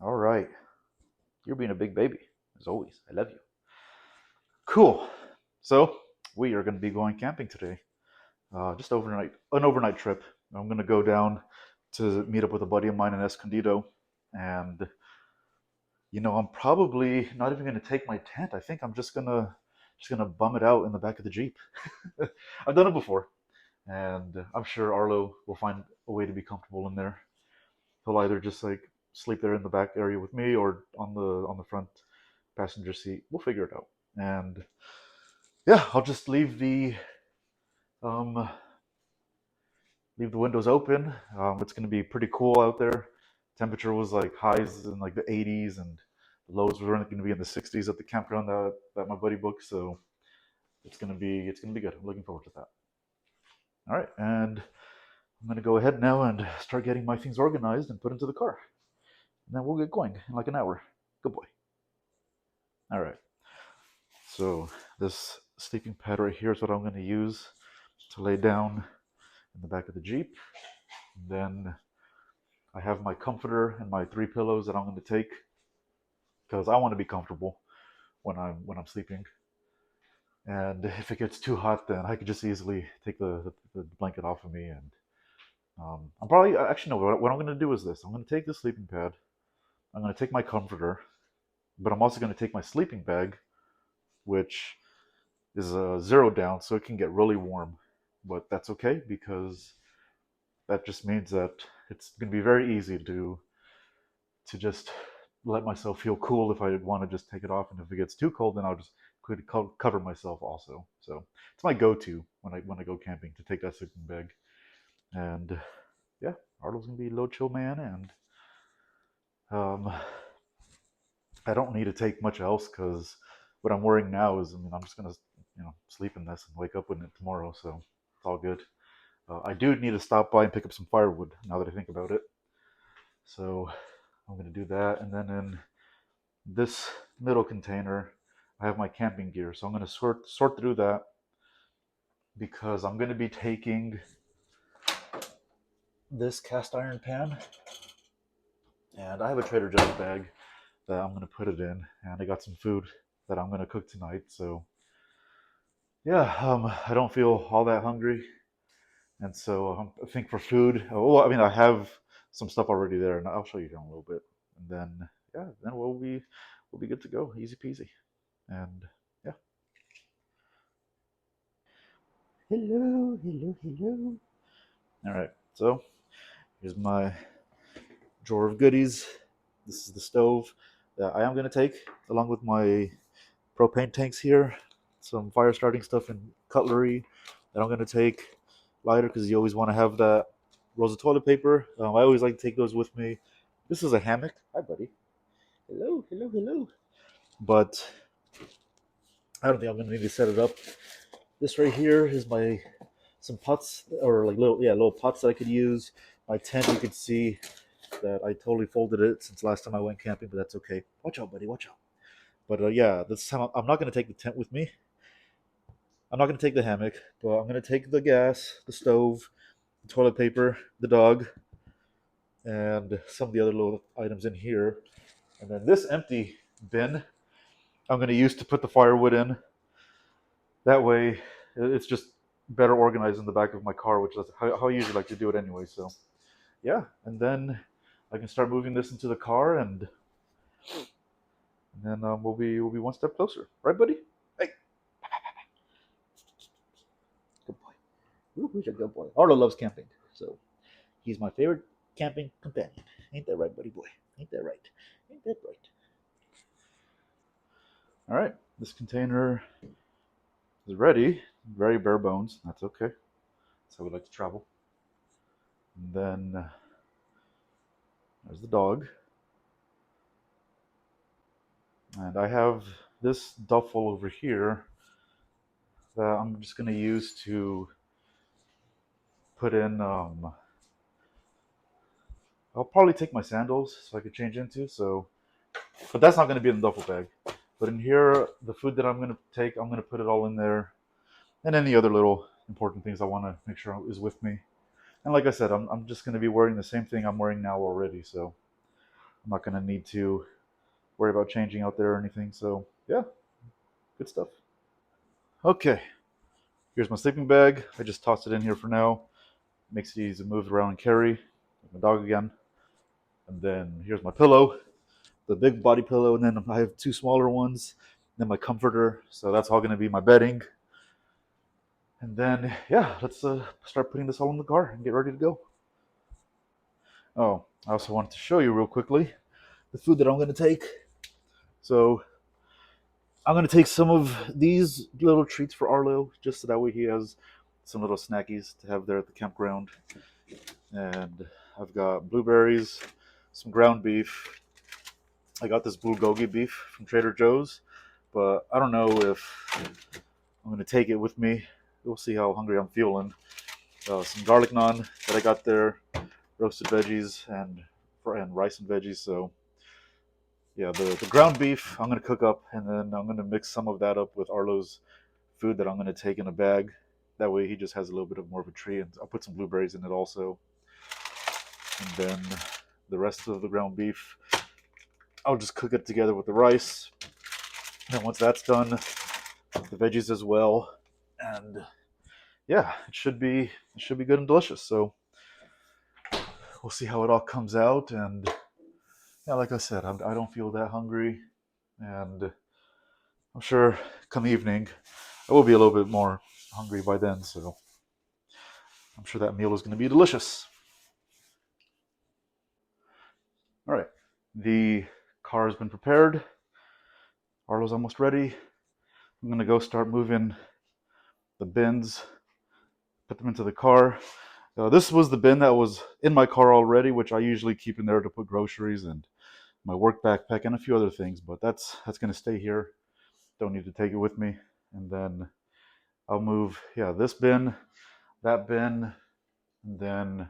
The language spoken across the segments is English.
All right. You're being a big baby, as always. I love you. Cool. So, we are going to be going camping today. Just an overnight trip. I'm going to go down to meet up with a buddy of mine in Escondido. And, I'm probably not even going to take my tent. I think I'm just gonna bum it out in the back of the Jeep. I've done it before, and I'm sure Arlo will find a way to be comfortable in there. He'll either just like sleep there in the back area with me or on the front passenger seat. We'll figure it out. And yeah, I'll just um leave the windows open. It's gonna be pretty cool out there. Temperature was like highs in like the 80s and the lows were going to be in the 60s at the campground that my buddy booked. So it's gonna be good. I'm looking forward to that. All right, and I'm gonna go ahead now and start getting my things organized and put into the car, and then we'll get going in like an hour. Good boy. All right. So this sleeping pad right here is what I'm going to use to lay down in the back of the Jeep. And then I have my comforter and my three pillows that I'm going to take because I want to be comfortable when I'm sleeping. And if it gets too hot, then I could just easily take the blanket off of me. And I'm probably actually no. What I'm going to do is this: I'm going to take the sleeping pad. I'm going to take my comforter, but I'm also going to take my sleeping bag, which is zero down, so it can get really warm. But that's okay because that just means that it's going to be very easy to just let myself feel cool if I want to just take it off, and if it gets too cold, then I'll just cover myself also. So it's my go-to when I go camping to take that sleeping bag. And yeah, Arnold's gonna be a low chill man, and um, I don't need to take much else because what I'm wearing now is, I mean, I'm just gonna sleep in this and wake up in it tomorrow, so it's all good. I do need to stop by and pick up some firewood now that I think about it. So I'm going to do that. And then in this middle container, I have my camping gear. So I'm going to sort through that because I'm going to be taking this cast iron pan, and I have a Trader Joe's bag that I'm going to put it in, and I got some food that I'm going to cook tonight. So yeah, I don't feel all that hungry, and so I think for food, well, I mean, I have some stuff already there, and I'll show you here in a little bit, and then yeah, then we'll be good to go, easy peasy, and yeah. Hello, hello, hello. All right, so here's my drawer of goodies. This is the stove that I am going to take, along with my propane tanks here, some fire starting stuff and cutlery that I'm going to take, lighter because you always want to have that, rolls of toilet paper. I always like to take those with me. This is a hammock. Hi, buddy. Hello, hello, hello. But I don't think I'm going to need to set it up. This right here is my some pots, or like little pots that I could use. My tent, you could see that I totally folded it since last time I went camping, but that's okay. Watch out, buddy. Watch out. But yeah, this time I'm not going to take the tent with me. I'm not going to take the hammock, but I'm going to take the gas, the stove, the toilet paper, the dog, and some of the other little items in here. And then this empty bin, I'm going to use to put the firewood in. That way, it's just better organized in the back of my car, which is how I usually like to do it anyway. So, yeah. And then I can start moving this into the car, and then we'll be one step closer. Right, buddy? Hey, good boy. Ooh, who's a good boy? Arlo loves camping, so he's my favorite camping companion. Ain't that right, buddy boy? Ain't that right? Ain't that right? All right, this container is ready. Very bare bones. That's okay. That's how we like to travel. And then there's the dog. And I have this duffel over here that I'm just going to use to put in. I'll probably take my sandals so I could change into. So, but that's not going to be in the duffel bag. But in here, the food that I'm going to take, I'm going to put it all in there, and any other little important things I want to make sure is with me. And like I said, I'm just going to be wearing the same thing I'm wearing now already. So I'm not going to need to worry about changing out there or anything. So yeah, good stuff. Okay, here's my sleeping bag. I just tossed it in here for now. Makes it easy to move around and carry. My dog again. And then here's my pillow, the big body pillow, and then I have two smaller ones. And then my comforter. So that's all going to be my bedding. And then yeah, let's start putting this all in the car and get ready to go. Oh, I also wanted to show you real quickly the food that I'm going to take. So I'm going to take some of these little treats for Arlo, just so that way he has some little snackies to have there at the campground. And I've got blueberries, some ground beef. I got this bulgogi beef from Trader Joe's, but I don't know if I'm going to take it with me. We'll see how hungry I'm feeling. Some garlic naan that I got there, roasted veggies, and rice and veggies. So yeah, the ground beef I'm gonna cook up, and then I'm gonna mix some of that up with Arlo's food that I'm gonna take in a bag. That way he just has a little bit of more of a treat, and I'll put some blueberries in it also. And then the rest of the ground beef, I'll just cook it together with the rice. And once that's done, the veggies as well, and yeah, it should be good and delicious. So we'll see how it all comes out. And yeah, like I said, I don't feel that hungry, and I'm sure come evening I will be a little bit more hungry by then. So I'm sure that meal is going to be delicious. All right, the car has been prepared. Arlo's almost ready. I'm going to go start moving the bins, put them into the car. This was the bin that was in my car already, which I usually keep in there to put groceries and my work backpack and a few other things, but that's going to stay here. Don't need to take it with me. And then I'll move, yeah, this bin, that bin, and then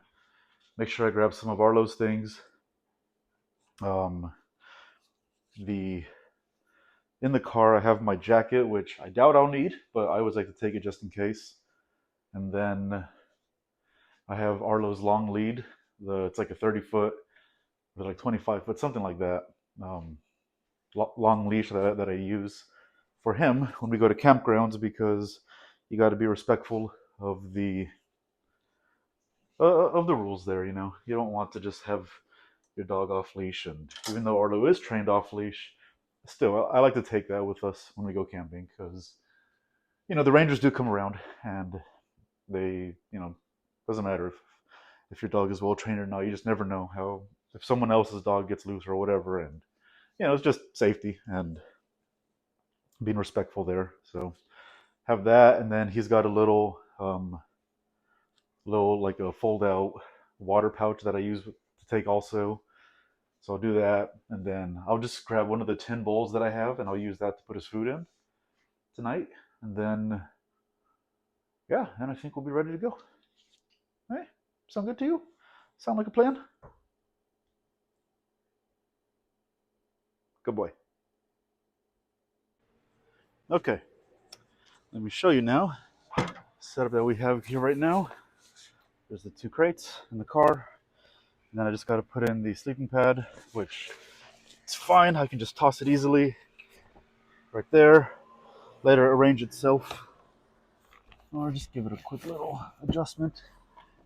make sure I grab some of Arlo's things. Um, the In the car, I have my jacket, which I doubt I'll need, but I always like to take it just in case. And then I have Arlo's long lead. It's like a 30-foot, or like 25-foot, something like that. Um, Long leash that I use for him when we go to campgrounds, because you got to be respectful of the rules there. You don't want to just have your dog off leash, and even though Arlo is trained off leash, still I like to take that with us when we go camping, because the rangers do come around, and they doesn't matter if your dog is well trained or not. You just never know how, if someone else's dog gets loose or whatever. And it's just safety and being respectful there. So have that. And then he's got a little like a fold out water pouch that I use to take also. So I'll do that, and then I'll just grab one of the tin bowls that I have, and I'll use that to put his food in tonight. And then yeah, and I think we'll be ready to go. Hey, sound good to you? Sound like a plan? Good boy. Okay, let me show you now. Setup that we have here right now. There's the two crates in the car, and then I just got to put in the sleeping pad, which it's fine. I can just toss it easily right there. Later arrange itself, or just give it a quick little adjustment.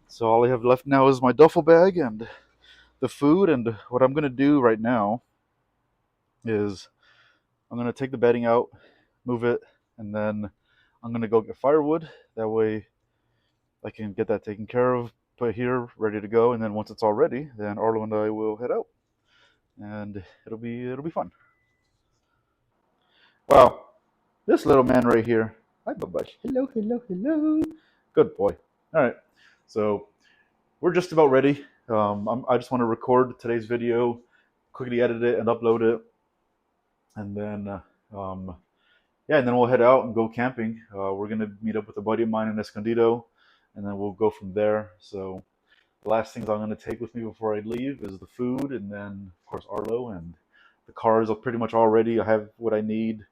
So all I have left now is my duffel bag and the food. And what I'm going to do right now is I'm going to take the bedding out, move it, and then I'm going to go get firewood. That way I can get that taken care of, put it here, ready to go. And then once it's all ready, then Arlo and I will head out, and it'll be fun. Wow, this little man right here. Hi, Babush. Hello, hello, hello. Good boy. All right, so we're just about ready. I just want to record today's video, quickly edit it and upload it, and then yeah, and then we'll head out and go camping. We're gonna meet up with a buddy of mine in Escondido, and then we'll go from there. So the last things I'm gonna take with me before I leave is the food, and then of course Arlo, and the cars are pretty much all ready. I have what I need.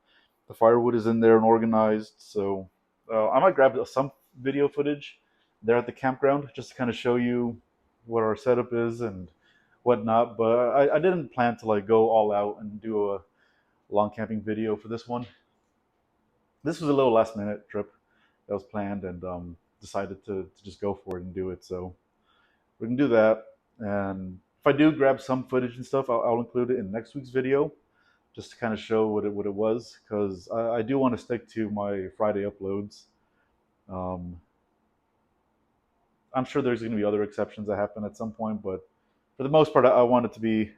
The firewood is in there and organized. So I might grab some video footage there at the campground just to kind of show you what our setup is and whatnot. But I didn't plan to like go all out and do a long camping video for this one. This was a little last minute trip that was planned, and decided to just go for it and do it. So we can do that. And if I do grab some footage and stuff, I'll include it in next week's video, just to kind of show what it was, because I do want to stick to my Friday uploads. Um, I'm sure there's going to be other exceptions that happen at some point, but for the most part, I want it to be